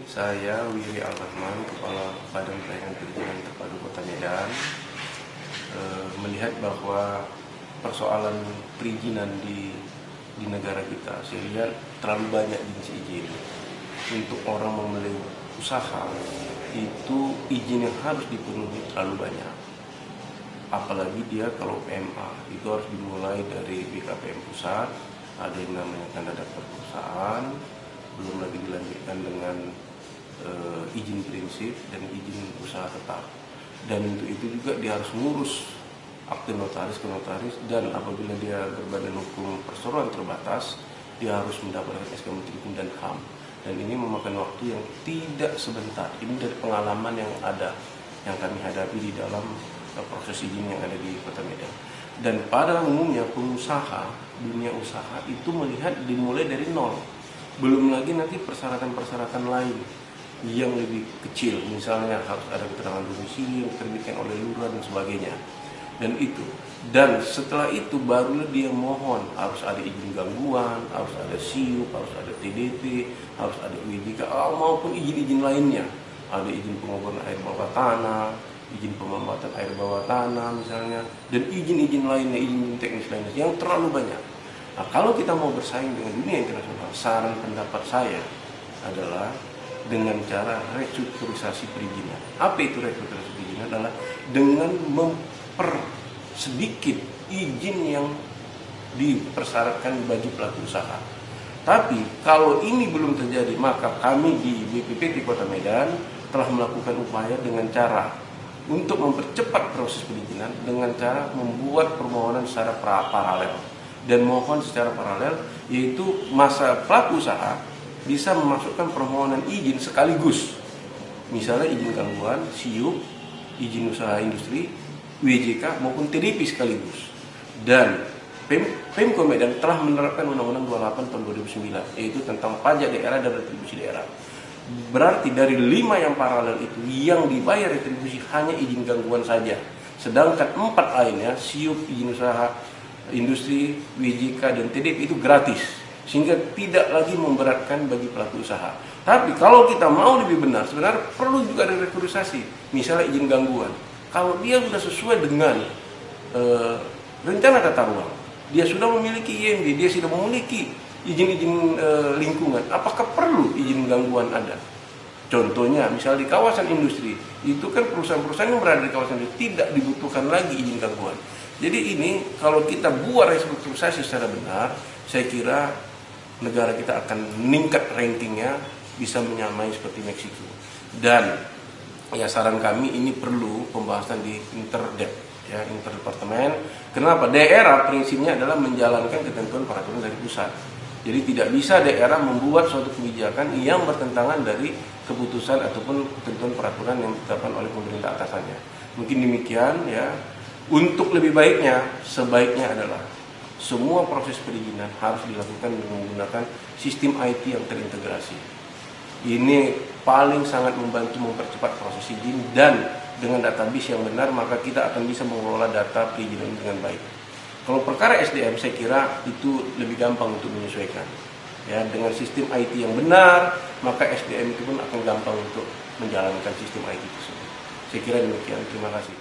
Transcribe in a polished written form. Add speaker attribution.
Speaker 1: saya Wiri Al-Rahman, Kepala Badan Pelayanan Perizinan Terpadu Kota Medan, melihat bahwa persoalan perizinan di negara kita, saya lihat terlalu banyak jenis izin. Untuk orang memulai usaha, itu izin yang harus dipenuhi terlalu banyak. Apalagi dia kalau PMA, itu harus dimulai dari BKPM pusat, ada yang namanya tanda daftar perusahaan, belum lagi dilanjutkan dengan izin prinsip dan izin usaha tetap. Dan untuk itu juga dia harus ngurus akte notaris ke notaris, dan apabila dia berbadan hukum perseroan terbatas, dia harus mendapatkan SK Menteri Hukum dan HAM. Dan ini memakan waktu yang tidak sebentar. Ini dari pengalaman yang ada, yang kami hadapi di dalam proses izin yang ada di Kota Medan. Dan pada umumnya pengusaha, dunia usaha itu melihat dimulai dari nol. Belum lagi nanti persyaratan-persyaratan lain yang lebih kecil, misalnya harus ada keterangan domisili yang diterbitkan oleh lurah dan sebagainya. Dan setelah itu barulah dia mohon, harus ada izin gangguan, harus ada SIUP, harus ada TDP, harus ada UIJK, maupun izin-izin lainnya. Ada izin pengoboran air bawah tanah, izin pemambatan air bawah tanah misalnya, dan izin-izin lainnya, izin teknis lainnya yang terlalu banyak. Nah, kalau kita mau bersaing dengan dunia internasional, saran pendapat saya adalah dengan cara restrukturisasi perizinan. Apa itu restrukturisasi perizinan? Adalah dengan mempersedikit izin yang dipersyaratkan bagi pelaku usaha. Tapi kalau ini belum terjadi, maka kami di BPPT Kota Medan telah melakukan upaya dengan cara untuk mempercepat proses perizinan dengan cara membuat permohonan secara paralel. Dan mohon secara paralel, yaitu masa pelaku usaha bisa memasukkan permohonan izin sekaligus. Misalnya izin gangguan, SIUP, izin usaha industri, UIJK maupun TDP sekaligus. Dan Pemko Medan telah menerapkan Undang-Undang 28 tahun 2009, yaitu tentang pajak daerah dan retribusi daerah. Berarti dari 5 yang paralel itu, yang dibayar retribusi hanya izin gangguan saja. Sedangkan 4 lainnya, SIUP, izin usaha industri, UIJK dan TDP itu gratis, sehingga tidak lagi memberatkan bagi pelaku usaha. Tapi kalau kita mau lebih benar, sebenarnya perlu juga ada restrukturisasi. Misalnya izin gangguan, kalau dia sudah sesuai dengan rencana tata ruang, dia sudah memiliki IMB, dia sudah memiliki izin-izin lingkungan, apakah perlu izin gangguan ada? Contohnya, misalnya di kawasan industri, itu kan perusahaan-perusahaan yang berada di kawasan industri tidak dibutuhkan lagi izin gangguan. Jadi ini kalau kita buat restrukturisasi secara benar, saya kira negara kita akan meningkat rankingnya, bisa menyamai seperti Meksiko. Dan ya saran kami ini perlu pembahasan di interdepartemen. Kenapa? Daerah prinsipnya adalah menjalankan ketentuan peraturan dari pusat. Jadi tidak bisa daerah membuat suatu kebijakan yang bertentangan dari keputusan ataupun ketentuan peraturan yang ditetapkan oleh pemerintah atasannya. Mungkin demikian ya. Untuk lebih baiknya, sebaiknya adalah semua proses perizinan harus dilakukan dengan menggunakan sistem IT yang terintegrasi. Ini paling sangat membantu mempercepat proses izin, dan dengan database yang benar maka kita akan bisa mengelola data perizinan dengan baik. Kalau perkara SDM saya kira itu lebih gampang untuk menyesuaikan. Ya, dengan sistem IT yang benar maka SDM itu pun akan gampang untuk menjalankan sistem IT tersebut. Saya kira demikian. Terima kasih.